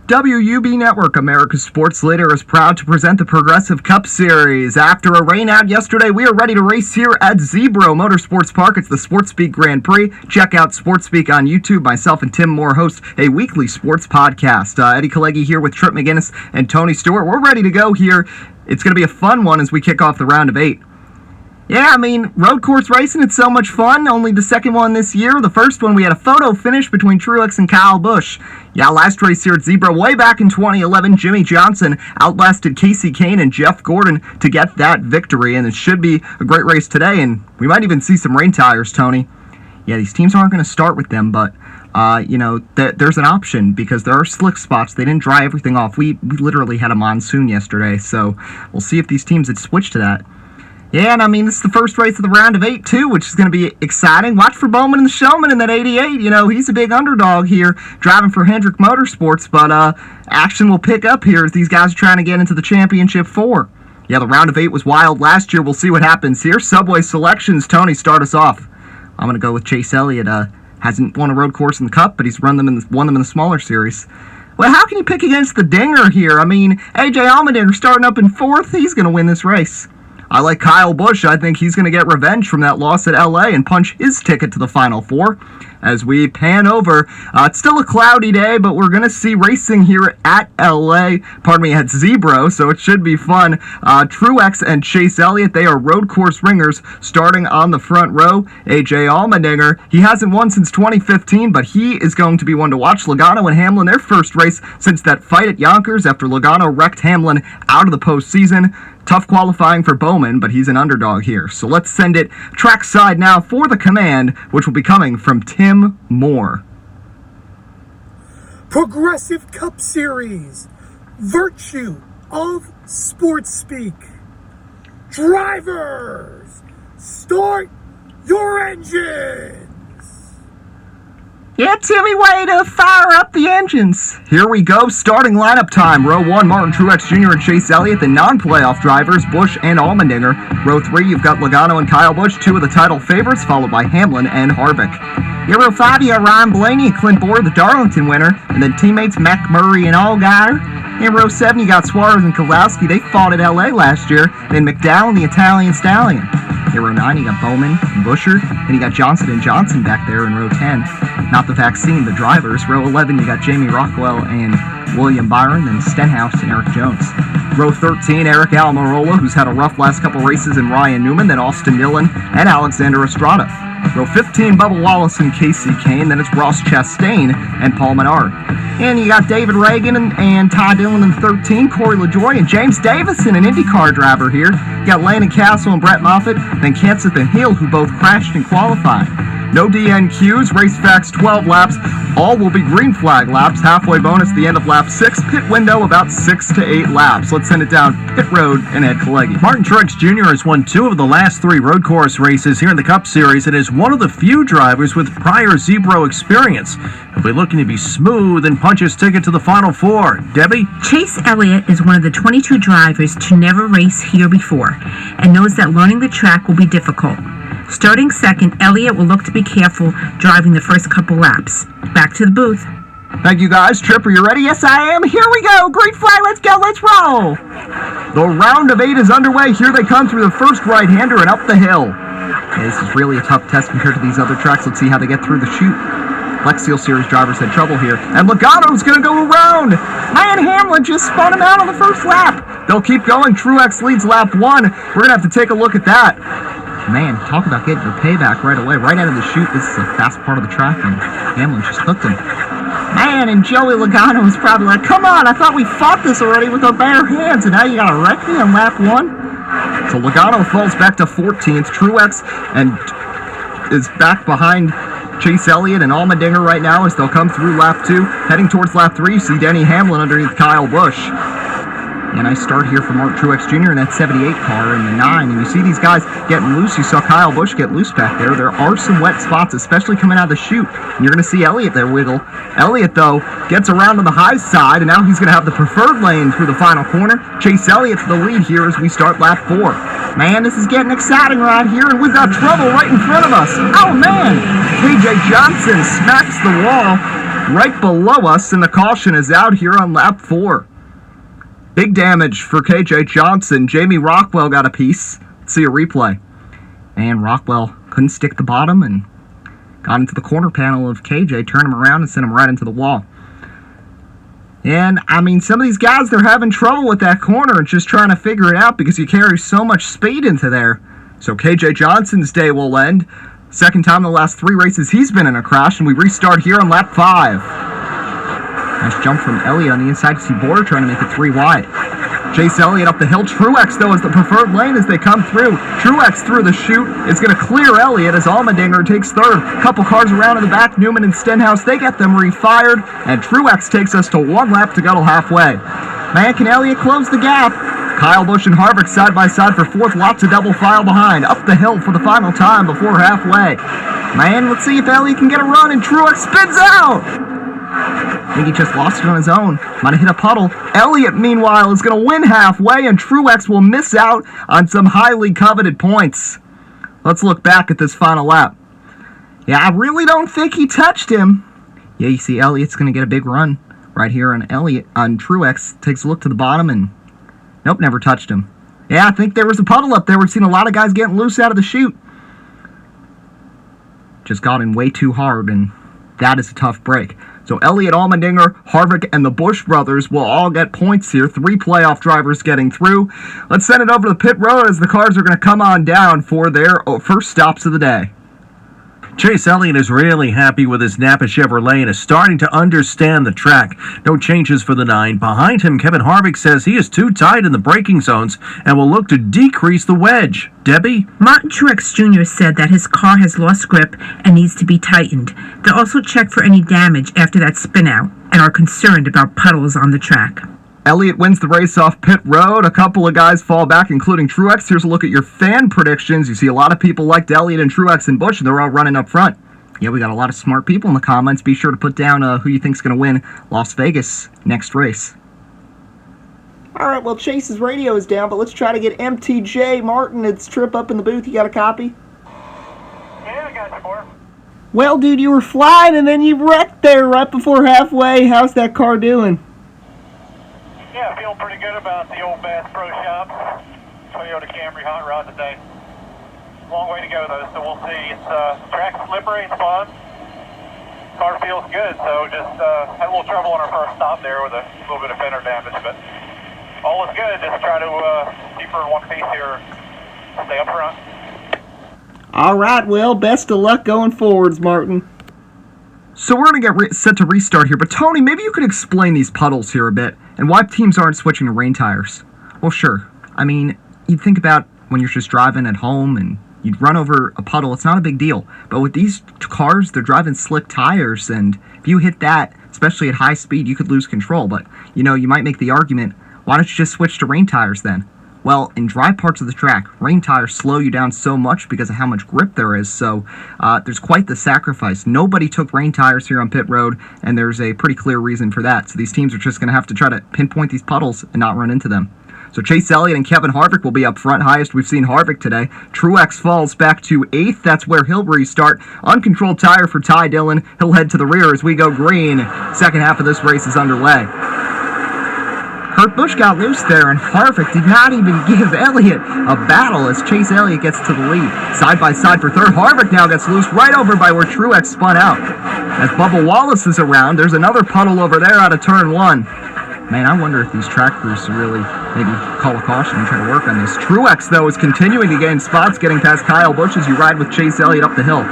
WUB Network, America's sports leader, is proud to present the Progressive Cup Series. After a rainout yesterday, we are ready to race here at Zipbrot Motorsports Park. It's the SportsSpeak Grand Prix. Check out SportsSpeak on YouTube. Myself and Tim Moore host a weekly sports podcast. Eddie Kalegi here with Trip McGinnis and Tony Stewart. We're ready to go here. It's going to be a fun one as we kick off the round of 8. Yeah, I mean, road course racing, it's so much fun. Only the second one this year. The first one, we had a photo finish between Truex and Kyle Busch. Yeah, last race here at Zipbrot, way back in 2011, Jimmy Johnson outlasted Casey Kane and Jeff Gordon to get that victory, and it should be a great race today, and we might even see some rain tires, Tony. Yeah, these teams aren't going to start with them, but, there's an option because there are slick spots. They didn't dry everything off. We literally had a monsoon yesterday, so we'll see if these teams had switched to that. Yeah, and I mean, this is the first race of the round of 8, too, which is going to be exciting. Watch for Bowman and the Showman in that 88. You know, he's a big underdog here, driving for Hendrick Motorsports, but action will pick up here as these guys are trying to get into the Championship 4. Yeah, the round of 8 was wild last year. We'll see what happens here. Subway selections. Tony, start us off. I'm going to go with Chase Elliott. Hasn't won a road course in the Cup, but he's won them in the smaller series. Well, how can you pick against the Dinger here? I mean, A.J. Allmendinger starting up in 4th. He's going to win this race. I like Kyle Busch. I think he's going to get revenge from that loss at L.A. and punch his ticket to the Final Four. As we pan over, it's still a cloudy day, but we're going to see racing here at L.A., at Zipbrot, so it should be fun. Truex and Chase Elliott, they are road course ringers starting on the front row. A.J. Allmendinger, he hasn't won since 2015, but he is going to be one to watch. Logano and Hamlin, their first race since that fight at Yonkers after Logano wrecked Hamlin out of the postseason. Tough qualifying for Bowman, but he's an underdog here. So let's send it trackside now for the command, which will be coming from Tim Moore. Progressive Cup Series. Virtue of Sports Speak. Drivers, start your engines. Yeah, Timmy, way to fire up the engines. Here we go, starting lineup time. Row 1, Martin Truex Jr. and Chase Elliott, the non-playoff drivers, Busch and Allmendinger. Row 3, you've got Logano and Kyle Busch, 2 of the title favorites, followed by Hamlin and Harvick. Here, Row 5, you got Ryan Blaney and Clint Bowyer, the Darlington winner, and then teammates McMurray and Allgaier. In Row 7, you got Suarez and Kowalski. They fought at L.A. last year. Then McDowell and the Italian Stallion. In Row 9, you got Bowman and Buescher. Then you got Johnson and Johnson back there in Row 10. Not the vaccine, the drivers. Row 11, you got Jamie Rockwell and William Byron. Then Stenhouse and Eric Jones. Row 13, Eric Almirola, who's had a rough last couple races, and Ryan Newman. Then Austin Dillon and Alexander Estrada. Row 15, Bubba Wallace and Casey Kane. Then it's Ross Chastain and Paul Menard. And you got David Reagan and Ty Dillon in 13, Corey LaJoie, and James Davison, an IndyCar driver here. You got Landon Castle and Brett Moffitt, then Kenseth and Hill, who both crashed in qualifying. No DNQs, race facts 12 laps. All will be green flag laps. Halfway bonus the end of lap 6. Pit window about 6 to 8 laps. Let's send it down pit road and Ed Kalegi. Martin Truex Jr. has won 2 of the last 3 road course races here in the Cup Series and is one of the few drivers with prior Zipbrot experience. He'll be looking to be smooth and punch his ticket to the Final Four. Debbie? Chase Elliott is one of the 22 drivers to never race here before and knows that learning the track will be difficult. Starting second, Elliott will look to be careful driving the first couple laps. Back to the booth. Thank you, guys. Trip, are you ready? Yes, I am. Here we go. Green flag. Let's go. Let's roll. The round of 8 is underway. Here they come through the first right-hander and up the hill. Okay, this is really a tough test compared to these other tracks. Let's see how they get through the chute. Flex Seal Series drivers had trouble here. And Logano's going to go around. Ryan Hamlin just spun him out on the first lap. They'll keep going. Truex leads lap 1. We're going to have to take a look at that. Man, talk about getting your payback right away. Right out of the chute, this is a fast part of the track, and Hamlin just hooked him. Man, and Joey Logano was probably like, come on, I thought we fought this already with our bare hands, and now you gotta wreck me on lap 1? So Logano falls back to 14th. Truex and is back behind Chase Elliott and Allmendinger right now as they'll come through lap 2. Heading towards lap 3, you see Denny Hamlin underneath Kyle Busch. A nice start here for Martin Truex Jr. in that 78 car in the 9. And you see these guys getting loose. You saw Kyle Busch get loose back there. There are some wet spots, especially coming out of the chute. And you're going to see Elliott there wiggle. Elliott, though, gets around to the high side, and now he's going to have the preferred lane through the final corner. Chase Elliott to the lead here as we start lap 4. Man, this is getting exciting right here, and we've got trouble right in front of us. Oh, man! KJ Johnson smacks the wall. right below us, and the caution is out here on lap 4. Big damage for KJ Johnson. Jamie Rockwell got a piece. Let's see a replay. And Rockwell couldn't stick the bottom and got into the corner panel of KJ, turned him around and sent him right into the wall. And, I mean, some of these guys, they're having trouble with that corner and just trying to figure it out because you carry so much speed into there. So KJ Johnson's day will end. Second time in the last 3 races he's been in a crash, and we restart here on lap 5. Nice jump from Elliott on the inside to see Border trying to make it 3 wide. Chase Elliott up the hill. Truex, though, is the preferred lane as they come through. Truex through the chute is going to clear Elliott as Allmendinger takes third. Couple cars around in the back. Newman and Stenhouse, they get them refired. And Truex takes us to 1 lap to go till halfway. Man, can Elliott close the gap? Kyle Busch and Harvick side by side for 4th. Lots of double file behind. Up the hill for the final time before halfway. Man, let's see if Elliott can get a run, and Truex spins out! I think he just lost it on his own. Might have hit a puddle. Elliott, meanwhile, is going to win halfway, and Truex will miss out on some highly coveted points. Let's look back at this final lap. Yeah, I really don't think he touched him. Yeah, you see Elliott's going to get a big run right here on Truex. Takes a look to the bottom, and nope, never touched him. Yeah, I think there was a puddle up there. We've seen a lot of guys getting loose out of the chute. Just got in way too hard, and that is a tough break. So Elliott, Allmendinger, Harvick, and the Busch brothers will all get points here. 3 playoff drivers getting through. Let's send it over to the pit road as the cars are going to come on down for their first stops of the day. Chase Elliott is really happy with his Napa Chevrolet and is starting to understand the track. No changes for the 9. Behind him, Kevin Harvick says he is too tight in the braking zones and will look to decrease the wedge. Debbie? Martin Truex Jr. said that his car has lost grip and needs to be tightened. They'll also check for any damage after that spin-out and are concerned about puddles on the track. Elliott wins the race off pit road. A couple of guys fall back, including Truex. Here's a look at your fan predictions. You see a lot of people liked Elliott and Truex and Busch, and they're all running up front. Yeah, we got a lot of smart people in the comments. Be sure to put down who you think's going to win Las Vegas next race. All right, well, Chase's radio is down, but let's try to get MTJ Martin. It's Trip up in the booth. You got a copy? Yeah, I got you, boy. Well, dude, you were flying, and then you wrecked there right before halfway. How's that car doing? Yeah, feeling pretty good about the old Bass Pro Shops Toyota Camry hot rod today. Long way to go though, so we'll see. It's track's slippery, it's fun. Car feels good, so just had a little trouble on our first stop there with a little bit of fender damage, but all is good. Just try to keep her in one piece here, stay up front. All right, well, best of luck going forwards, Martin. So we're going to get set to restart here, but Tony, maybe you could explain these puddles here a bit, and why teams aren't switching to rain tires. Well, sure. I mean, you'd think about when you're just driving at home and you'd run over a puddle, it's not a big deal. But with these cars, they're driving slick tires, and if you hit that, especially at high speed, you could lose control. But, you know, you might make the argument, why don't you just switch to rain tires then? Well, in dry parts of the track, rain tires slow you down so much because of how much grip there is, so there's quite the sacrifice. Nobody took rain tires here on pit road, and there's a pretty clear reason for that. So these teams are just going to have to try to pinpoint these puddles and not run into them. So Chase Elliott and Kevin Harvick will be up front. Highest we've seen Harvick today. Truex falls back to 8th. That's where he'll restart. Uncontrolled tire for Ty Dillon. He'll head to the rear as we go green. Second half of this race is underway. Kurt Busch got loose there, and Harvick did not even give Elliott a battle as Chase Elliott gets to the lead. Side by side for third. Harvick now gets loose right over by where Truex spun out. As Bubba Wallace is around, there's another puddle over there out of turn 1. Man, I wonder if these track crews really maybe call a caution and try to work on this. Truex, though, is continuing to gain spots, getting past Kyle Busch as you ride with Chase Elliott up the hill.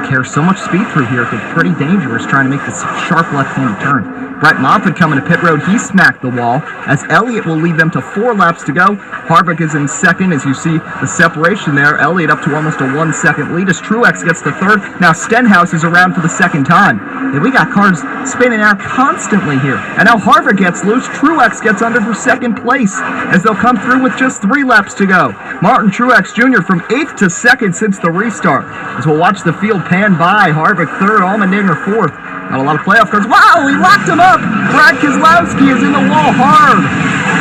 Carries so much speed through here, it gets pretty dangerous trying to make this sharp left-handed turn. Brett Moffitt coming to pit road, he smacked the wall, as Elliott will lead them to 4 laps to go. Harvick is in second, as you see the separation there. Elliott up to almost a 1-second lead as Truex gets to third. Now Stenhouse is around for the second time. And we got cars spinning out constantly here. And now Harvick gets loose, Truex gets under for second place, as they'll come through with just 3 laps to go. Martin Truex Jr. from 8th to 2nd since the restart, as we'll watch the field pan by. Harvick 3rd, Allmendinger 4th. Got a lot of playoff cars. Wow, he locked him up! Brad Keselowski is in the wall hard.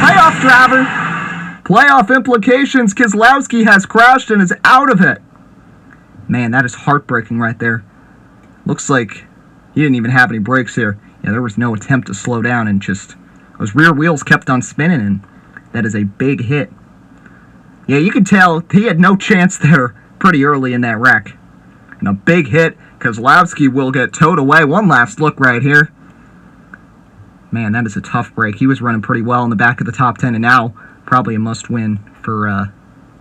Playoff driver. Playoff implications. Keselowski has crashed and is out of it. Man, that is heartbreaking right there. Looks like He didn't even have any brakes here. Yeah, there was no attempt to slow down, and just those rear wheels kept on spinning, and that is a big hit. Yeah, you can tell he had no chance there pretty early in that wreck. And a big hit. Kozlowski will get towed away. One last look right here. Man, that is a tough break. He was running pretty well in the back of the top 10, and now probably a must-win for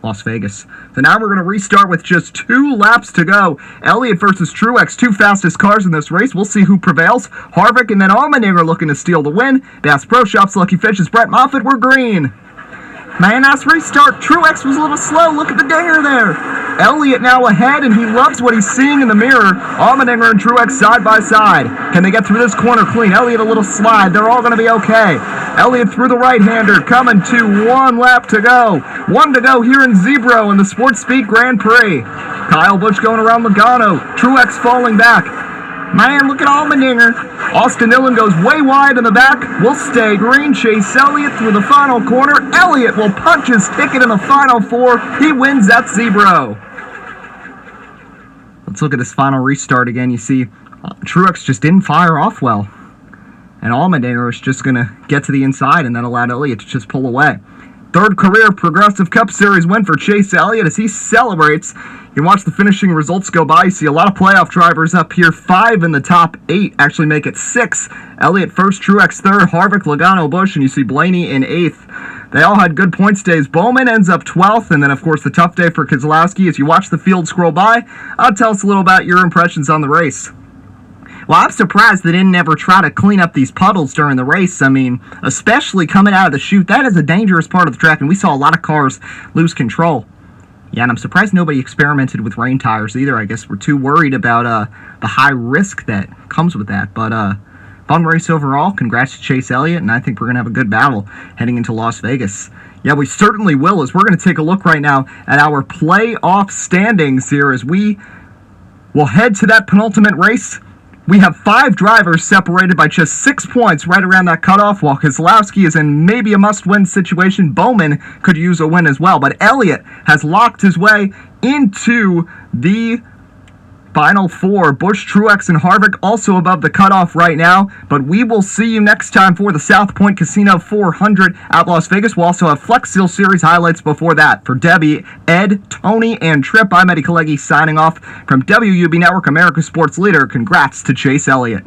Las Vegas. So now we're going to restart with just 2 laps to go. Elliott versus Truex, 2 fastest cars in this race. We'll see who prevails. Harvick and then Allmendinger looking to steal the win. Bass Pro Shops, Lucky Fishes, Brett Moffitt, we're green. Man, nice restart. Truex was a little slow. Look at the dinger there. Elliott now ahead, and he loves what he's seeing in the mirror. Allmendinger and Truex side by side. Can they get through this corner clean? Elliott a little slide. They're all going to be okay. Elliott through the right-hander, coming to 1 lap to go. 1 to go here in Zipbrot in the Sports Speed Grand Prix. Kyle Busch going around Logano. Truex falling back. Man, look at Allmendinger. Austin Dillon goes way wide in the back. We'll stay green. Chase Elliott through the final corner. Elliott will punch his ticket in the final 4. He wins at Zipbrot. Let's look at this final restart again. You see, Truex just didn't fire off well. And Allmendinger is just going to get to the inside and then allowed Elliott to just pull away. 3rd career Progressive Cup Series win for Chase Elliott as he celebrates. You can watch the finishing results go by. You see a lot of playoff drivers up here. 5 in the top 8 actually make it 6. Elliott first, Truex third, Harvick, Logano, Busch, and you see Blaney in 8th. They all had good points days. Bowman ends up 12th, and then, of course, the tough day for Keselowski. As you watch the field scroll by, tell us a little about your impressions on the race. Well, I'm surprised they didn't ever try to clean up these puddles during the race. I mean, especially coming out of the chute, that is a dangerous part of the track, and we saw a lot of cars lose control. Yeah, and I'm surprised nobody experimented with rain tires either. I guess we're too worried about the high risk that comes with that. But fun race overall. Congrats to Chase Elliott, and I think we're going to have a good battle heading into Las Vegas. Yeah, we certainly will, as we're going to take a look right now at our playoff standings here as we will head to that penultimate race. We have 5 drivers separated by just 6 points right around that cutoff, while Keselowski is in maybe a must-win situation. Bowman could use a win as well, but Elliott has locked his way into the final 4. Busch, Truex, and Harvick also above the cutoff right now, but we will see you next time for the South Point Casino 400 at Las Vegas. We'll also have Flex Seal Series highlights before that. For Debbie, Ed, Tony, and Trip, I'm Eddie Kalegi signing off from WUB Network, America's Sports Leader. Congrats to Chase Elliott.